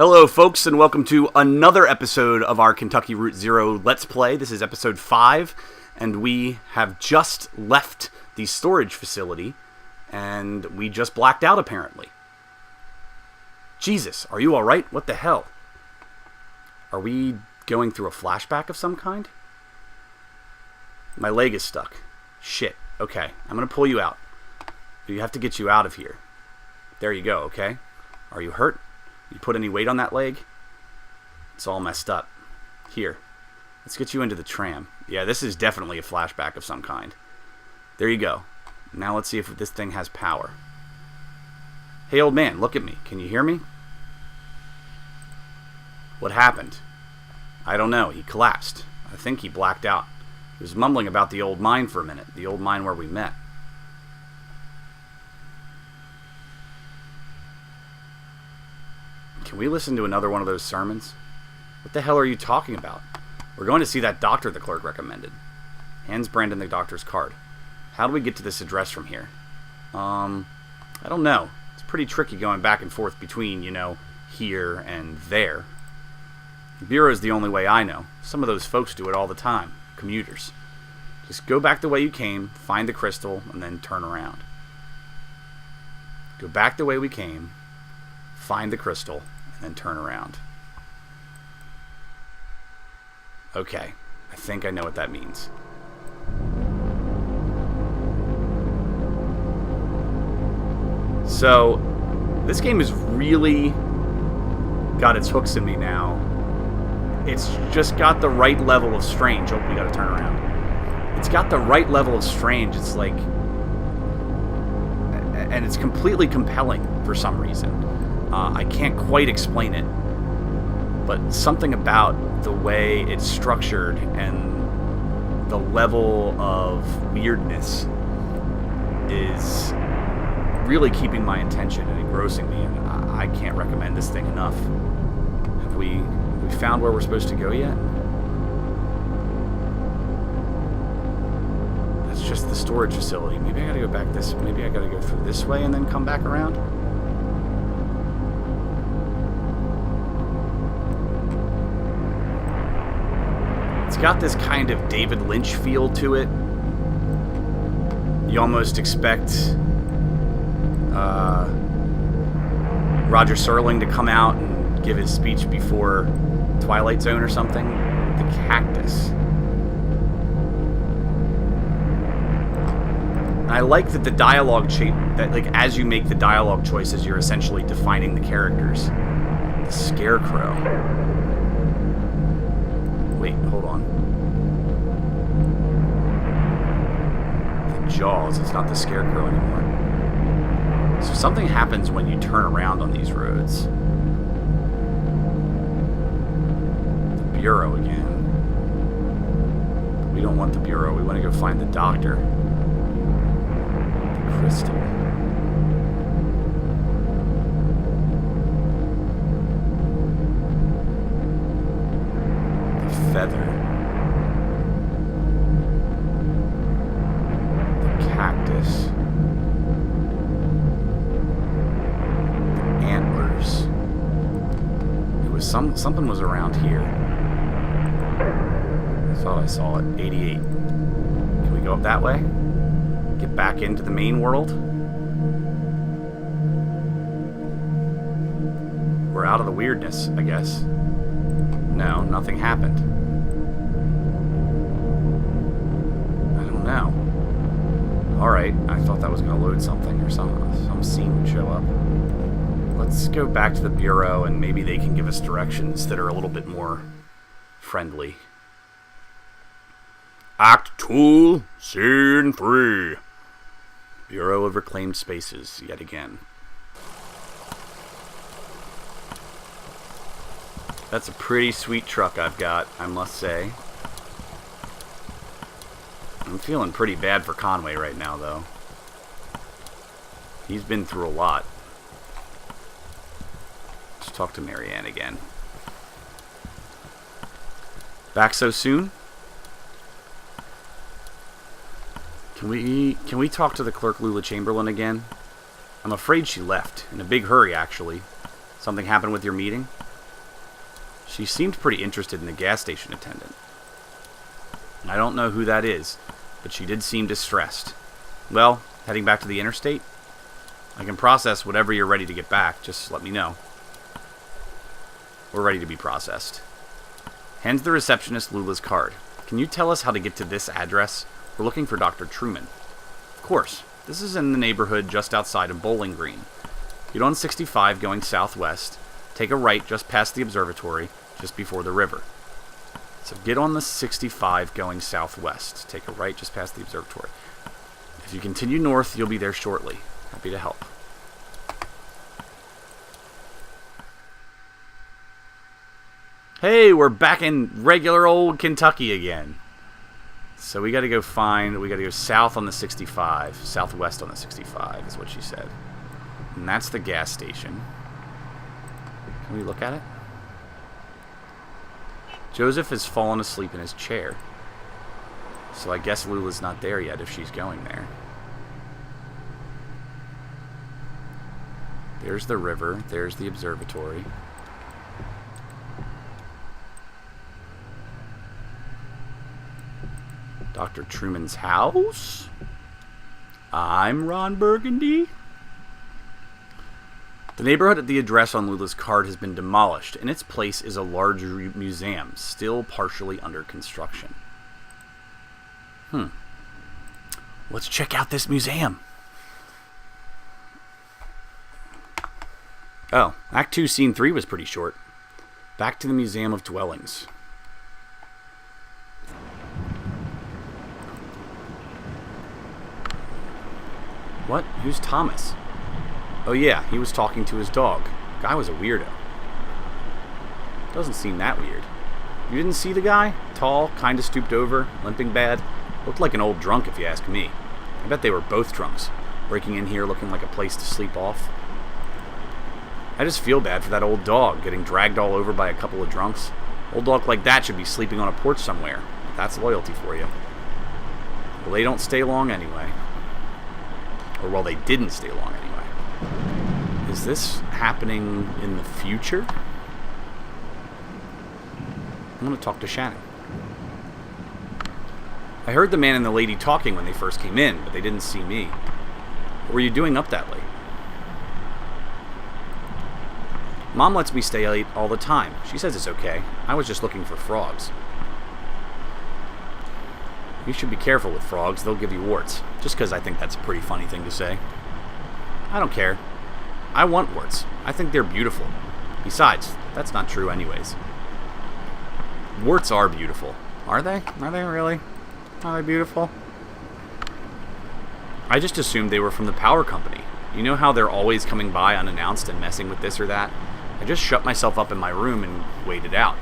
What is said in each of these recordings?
Hello, folks, and welcome to another episode of our Kentucky Route Zero Let's Play. This is episode 5, and we have just left the storage facility, and we just blacked out, apparently. Jesus, are you alright? What the hell? Are we going through a flashback of some kind? My leg is stuck. Shit. Okay, I'm gonna pull you out. We have to get you out of here. There you go, okay? Are you hurt? You put any weight on that leg? It's all messed up. Here, let's get you into the tram. Yeah, this is definitely a flashback of some kind. There you go. Now let's see if this thing has power. Hey, old man, look at me. Can you hear me? What happened? I don't know. He collapsed. I think he blacked out. He was mumbling about the old mine for a minute. The old mine where we met. Can we listen to another one of those sermons? What the hell are you talking about? We're going to see that doctor the clerk recommended. Hands Brandon the doctor's card. How do we get to this address from here? I don't know. It's pretty tricky going back and forth between, here and there. The bureau is the only way I know. Some of those folks do it all the time. Commuters. Just go back the way you came, find the crystal, and then turn around. Go back the way we came, find the crystal, and then turn around. Okay, I think I know what that means. So, this game has really got its hooks in me now. It's just got the right level of strange. Oh, we gotta turn around. It's got the right level of strange. It's like... and it's completely compelling for some reason. I can't quite explain it, but something about the way it's structured and the level of weirdness is really keeping my attention and engrossing me, and I can't recommend this thing enough. Have we found where we're supposed to go yet? That's just the storage facility. Maybe I gotta go back this. Maybe I gotta go through this way and then come back around. It's got this kind of David Lynch feel to it. You almost expect Roger Serling to come out and give his speech before Twilight Zone or something. The cactus. And I like that the dialogue as you make the dialogue choices, you're essentially defining the characters. The Scarecrow. Wait, hold on. The Jaws. It's not the Scarecrow anymore. So something happens when you turn around on these roads. The Bureau again. We don't want the Bureau. We want to go find the doctor. The crystal. The feather. The cactus. Something was around here. I thought I saw it. 88. Can we go up that way? Get back into the main world? We're out of the weirdness, I guess. No, nothing happened. I don't know. Alright, I thought that was going to load something or some scene would show up. Let's go back to the Bureau and maybe they can give us directions that are a little bit more friendly. Act 2, Scene 3. Bureau of Reclaimed Spaces, yet again. That's a pretty sweet truck I've got, I must say. I'm feeling pretty bad for Conway right now, though. He's been through a lot. Let's talk to Marianne again. Back so soon? Can we talk to the clerk Lula Chamberlain again? I'm afraid she left. In a big hurry, actually. Something happened with your meeting? She seemed pretty interested in the gas station attendant. I don't know who that is, but she did seem distressed. Well, heading back to the interstate? I can process whatever you're ready to get back. Just let me know. We're ready to be processed. Hands the receptionist Lula's card. Can you tell us how to get to this address? We're looking for Dr. Truman. Of course. This is in the neighborhood just outside of Bowling Green. Get on 65 going southwest. Take a right just past the observatory, just before the river. So get on the 65 going southwest. Take a right just past the observatory. If you continue north, you'll be there shortly. Happy to help. Hey, we're back in regular old Kentucky again. So we gotta go south on the 65. Southwest on the 65 is what she said. And that's the gas station. Can we look at it? Joseph has fallen asleep in his chair. So I guess Lula's not there yet if she's going there. There's the river. There's the observatory. Dr. Truman's house. I'm Ron Burgundy. The neighborhood at the address on Lula's card has been demolished. In its place is a large museum, still partially under construction. Let's check out this museum. Oh, Act 2, Scene 3 was pretty short. Back to the Museum of Dwellings. What? Who's Thomas? Oh yeah, he was talking to his dog. Guy was a weirdo. Doesn't seem that weird. You didn't see the guy? Tall, kinda stooped over, limping bad. Looked like an old drunk if you ask me. I bet they were both drunks. Breaking in here looking like a place to sleep off. I just feel bad for that old dog getting dragged all over by a couple of drunks. Old dog like that should be sleeping on a porch somewhere. That's loyalty for you. Well, they don't stay long anyway. Or, well, they didn't stay long anyway. Is this happening in the future? I'm going to talk to Shannon. I heard the man and the lady talking when they first came in, but they didn't see me. What were you doing up that late? Mom lets me stay late all the time. She says it's okay. I was just looking for frogs. You should be careful with frogs. They'll give you warts. Just because I think that's a pretty funny thing to say. I don't care. I want warts. I think they're beautiful. Besides, that's not true anyways. Warts are beautiful. Are they? Are they really? Are they beautiful? I just assumed they were from the power company. You know how they're always coming by unannounced and messing with this or that? I just shut myself up in my room and waited out.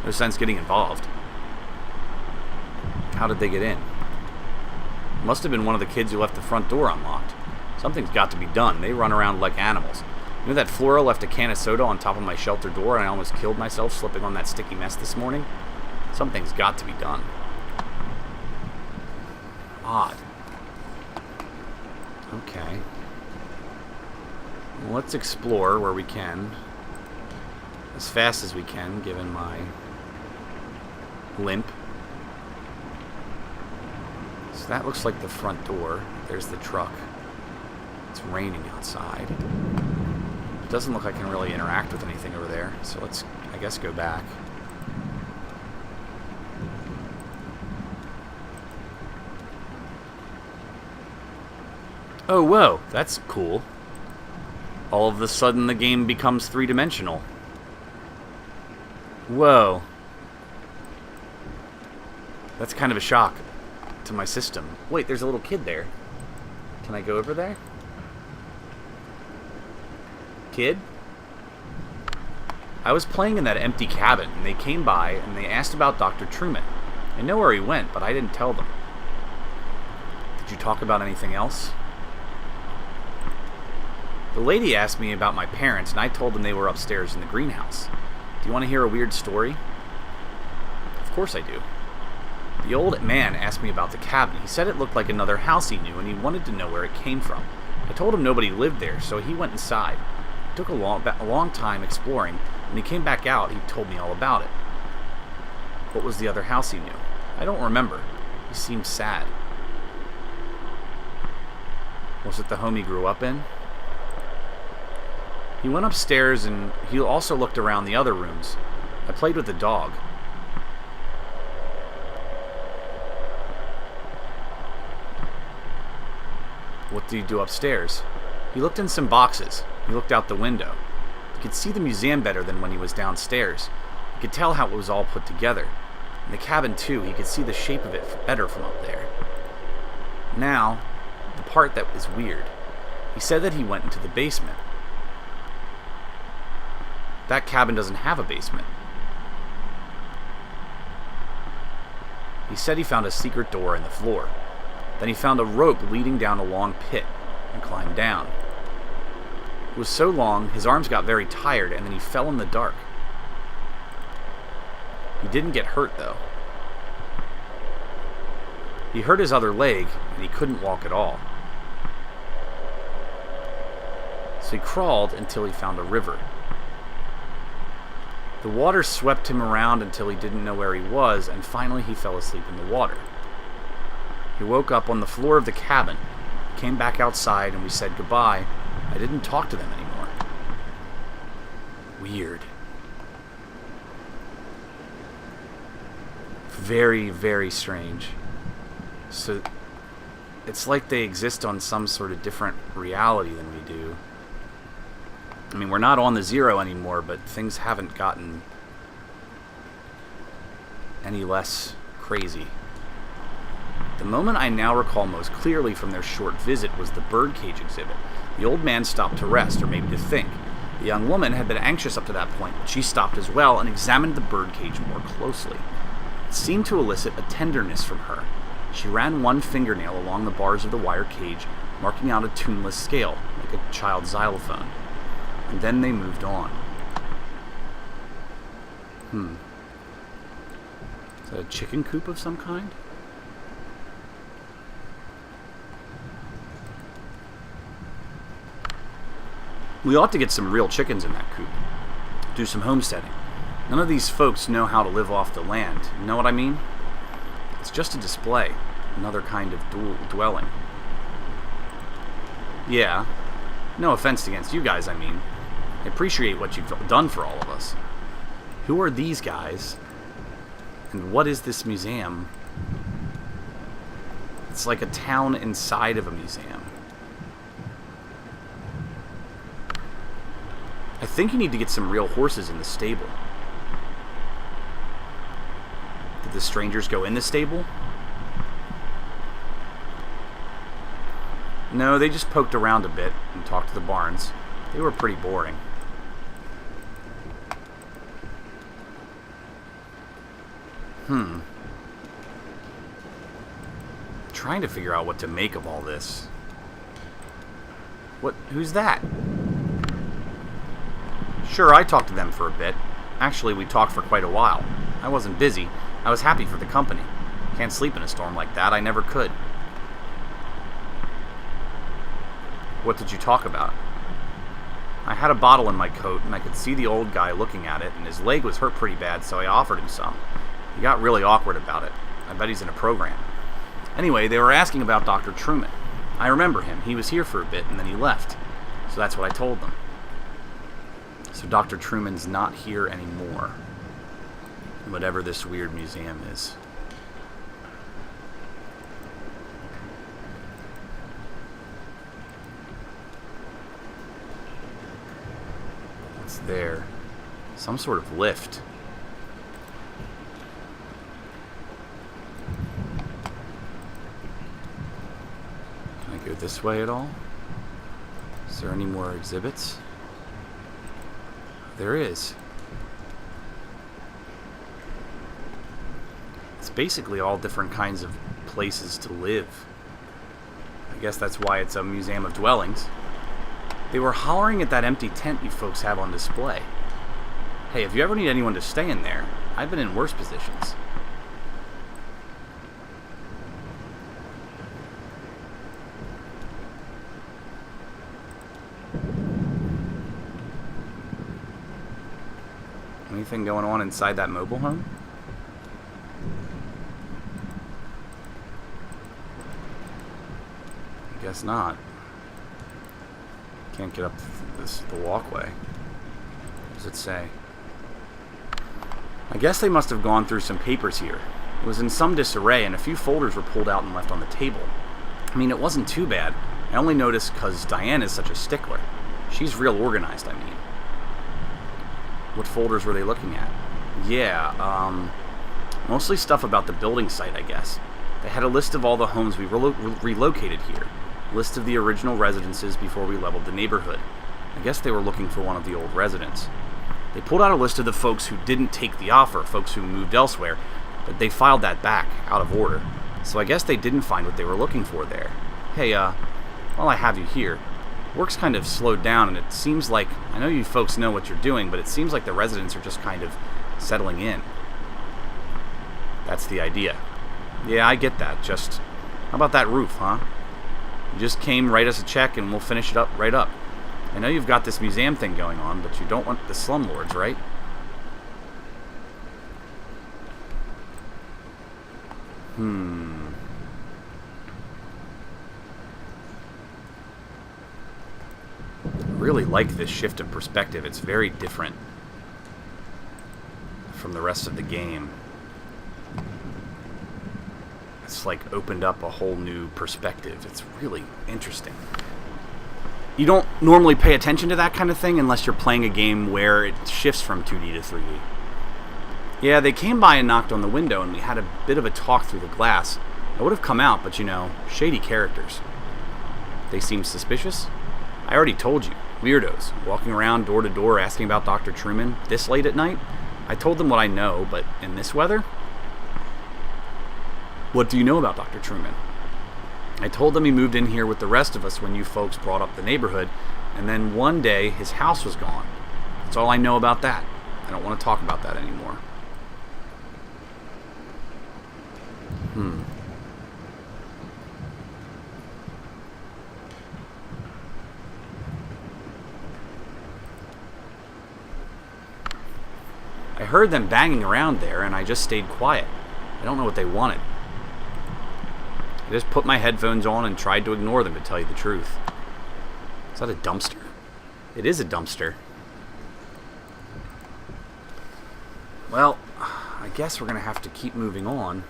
No sense getting involved. How did they get in? Must have been one of the kids who left the front door unlocked. Something's got to be done. They run around like animals. You know that Flora left a can of soda on top of my shelter door and I almost killed myself slipping on that sticky mess this morning? Something's got to be done. Odd. Okay. Well, let's explore where we can. As fast as we can, given my limp. So that looks like the front door. There's the truck. It's raining outside. It doesn't look like I can really interact with anything over there. So let's, I guess, go back. Oh, whoa. That's cool. All of a sudden the game becomes three-dimensional. Whoa. That's kind of a shock to my system. Wait, there's a little kid there. Can I go over there? Kid? I was playing in that empty cabin, and they came by, and they asked about Dr. Truman. I know where he went, but I didn't tell them. Did you talk about anything else? The lady asked me about my parents, and I told them they were upstairs in the greenhouse. Do you want to hear a weird story? Of course I do. The old man asked me about the cabin. He said it looked like another house he knew, and he wanted to know where it came from. I told him nobody lived there, so he went inside. It took a long time exploring, When he came back out, he told me all about it. What was the other house he knew? I don't remember. He seemed sad. Was it the home he grew up in? He went upstairs and he also looked around the other rooms. I played with the dog. What did he do upstairs? He looked in some boxes. He looked out the window. He could see the museum better than when he was downstairs. He could tell how it was all put together. In the cabin, too, he could see the shape of it better from up there. Now, the part that was weird. He said that he went into the basement. That cabin doesn't have a basement. He said he found a secret door in the floor. Then he found a rope leading down a long pit and climbed down. It was so long, his arms got very tired, and then he fell in the dark. He didn't get hurt, though. He hurt his other leg, and he couldn't walk at all. So he crawled until he found a river. The water swept him around until he didn't know where he was, and finally he fell asleep in the water. He woke up on the floor of the cabin, came back outside, and we said goodbye. I didn't talk to them anymore. Weird. Very, very strange. So, it's like they exist on some sort of different reality than we do. I mean, we're not on the zero anymore, but things haven't gotten any less crazy. The moment I now recall most clearly from their short visit was the birdcage exhibit. The old man stopped to rest, or maybe to think. The young woman had been anxious up to that point, but she stopped as well and examined the birdcage more closely. It seemed to elicit a tenderness from her. She ran one fingernail along the bars of the wire cage, marking out a tuneless scale, like a child's xylophone. And then they moved on. Is that a chicken coop of some kind? We ought to get some real chickens in that coop. Do some homesteading. None of these folks know how to live off the land. You know what I mean? It's just a display. Another kind of dwelling. Yeah. No offense against you guys, I mean. I appreciate what you've done for all of us. Who are these guys? And what is this museum? It's like a town inside of a museum. I think you need to get some real horses in the stable. Did the strangers go in the stable? No, they just poked around a bit and talked to the barns. They were pretty boring. Trying to figure out what to make of all this. Who's that? Sure, I talked to them for a bit. Actually, we talked for quite a while. I wasn't busy. I was happy for the company. Can't sleep in a storm like that. I never could. What did you talk about? I had a bottle in my coat, and I could see the old guy looking at it, and his leg was hurt pretty bad, so I offered him some. He got really awkward about it. I bet he's in a program. Anyway, they were asking about Doctor Truman. I remember him. He was here for a bit, and then he left. So that's what I told them. So Dr. Truman's not here anymore. Whatever this weird museum is. What's there? Some sort of lift. Can I go this way at all? Is there any more exhibits? There is. It's basically all different kinds of places to live. I guess that's why it's a museum of dwellings. They were hollering at that empty tent you folks have on display. Hey, if you ever need anyone to stay in there, I've been in worse positions. Anything going on inside that mobile home? I guess not. Can't get up the walkway. What does it say? I guess they must have gone through some papers here. It was in some disarray, and a few folders were pulled out and left on the table. I mean, it wasn't too bad. I only noticed because Diane is such a stickler. She's real organized, I mean. What folders were they looking at? Yeah, mostly stuff about the building site, I guess. They had a list of all the homes we relocated here. A list of the original residences before we leveled the neighborhood. I guess they were looking for one of the old residents. They pulled out a list of the folks who didn't take the offer, folks who moved elsewhere, but they filed that back, out of order. So I guess they didn't find what they were looking for there. Hey, while I have you here, work's kind of slowed down, and it seems like, I know you folks know what you're doing, but it seems like the residents are just kind of settling in. That's the idea. Yeah, I get that. Just, how about that roof, huh? You just came, write us a check, and we'll finish it up right up. I know you've got this museum thing going on, but you don't want the slumlords, right? I really like this shift of perspective. It's very different from the rest of the game. It's like opened up a whole new perspective. It's really interesting. You don't normally pay attention to that kind of thing unless you're playing a game where it shifts from 2D to 3D. Yeah, they came by and knocked on the window, and we had a bit of a talk through the glass. I would have come out, but you know, shady characters. They seem suspicious? I already told you. Weirdos, walking around door to door asking about Dr. Truman this late at night. I told them what I know, but in this weather? What do you know about Dr. Truman? I told them he moved in here with the rest of us when you folks brought up the neighborhood, and then one day his house was gone. That's all I know about that. I don't want to talk about that anymore. I heard them banging around there, and I just stayed quiet. I don't know what they wanted. I just put my headphones on and tried to ignore them, to tell you the truth. Is that a dumpster? It is a dumpster. Well, I guess we're going to have to keep moving on.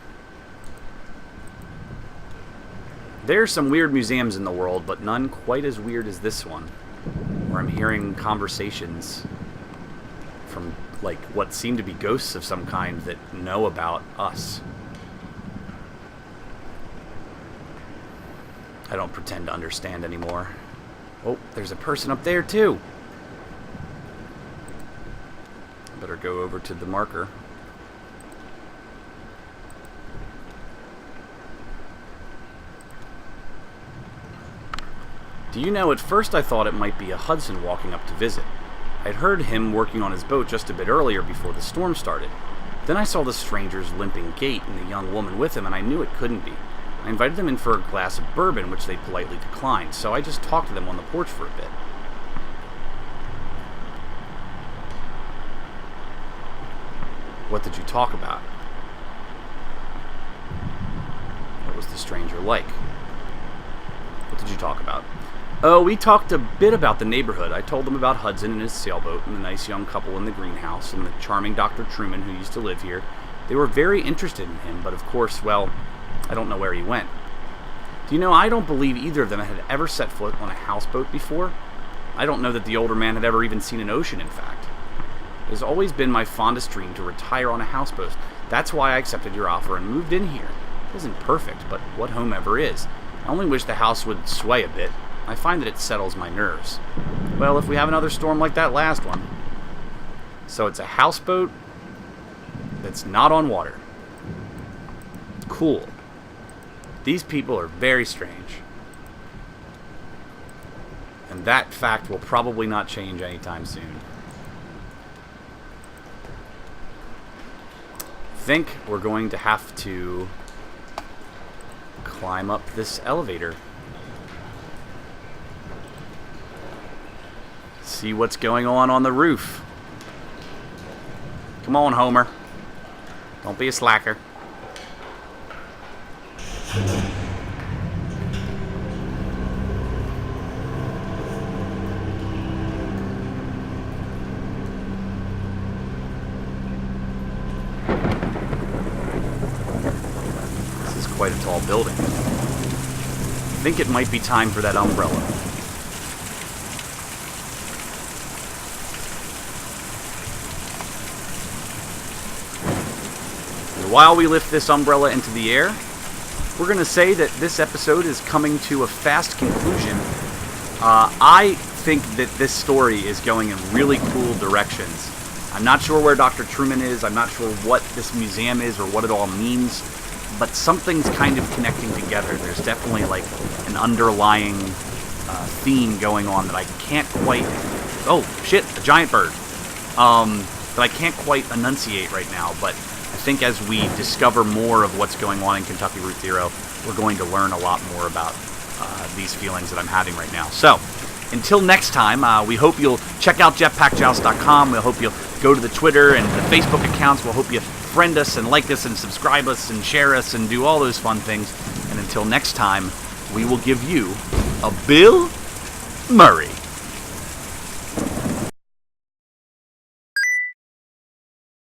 There are some weird museums in the world, but none quite as weird as this one, where I'm hearing conversations from, like, what seem to be ghosts of some kind that know about us. I don't pretend to understand anymore. Oh, there's a person up there, too. I better go over to the marker. Do you know, at first I thought it might be a Hudson walking up to visit. I'd heard him working on his boat just a bit earlier before the storm started. Then I saw the stranger's limping gait and the young woman with him, and I knew it couldn't be. I invited them in for a glass of bourbon, which they politely declined, so I just talked to them on the porch for a bit. What did you talk about? What was the stranger like? What did you talk about? Oh, we talked a bit about the neighborhood. I told them about Hudson and his sailboat, and the nice young couple in the greenhouse, and the charming Doctor Truman who used to live here. They were very interested in him, but of course, well, I don't know where he went. Do you know, I don't believe either of them had ever set foot on a houseboat before. I don't know that the older man had ever even seen an ocean, in fact. It has always been my fondest dream to retire on a houseboat. That's why I accepted your offer and moved in here. It isn't perfect, but what home ever is? I only wish the house would sway a bit. I find that it settles my nerves. Well, if we have another storm like that last one. So it's a houseboat that's not on water. Cool. These people are very strange. And that fact will probably not change anytime soon. I think we're going to have to climb up this elevator. See what's going on the roof. Come on, Homer. Don't be a slacker. This is quite a tall building. I think it might be time for that umbrella. And while we lift this umbrella into the air, we're going to say that this episode is coming to a fast conclusion. I think that this story is going in really cool directions. I'm not sure where Dr. Truman is. I'm not sure what this museum is or what it all means. But something's kind of connecting together. There's definitely like an underlying theme going on that I can't quite... Oh, shit, a giant bird. That I can't quite enunciate right now. But I think as we discover more of what's going on in Kentucky Route Zero, we're going to learn a lot more about these feelings that I'm having right now. So, until next time, we hope you'll check out jetpackjoust.com. We hope you'll go to the Twitter and the Facebook accounts. We'll hope you friend us and like us and subscribe us and share us and do all those fun things. And until next time, we will give you a Bill Murray.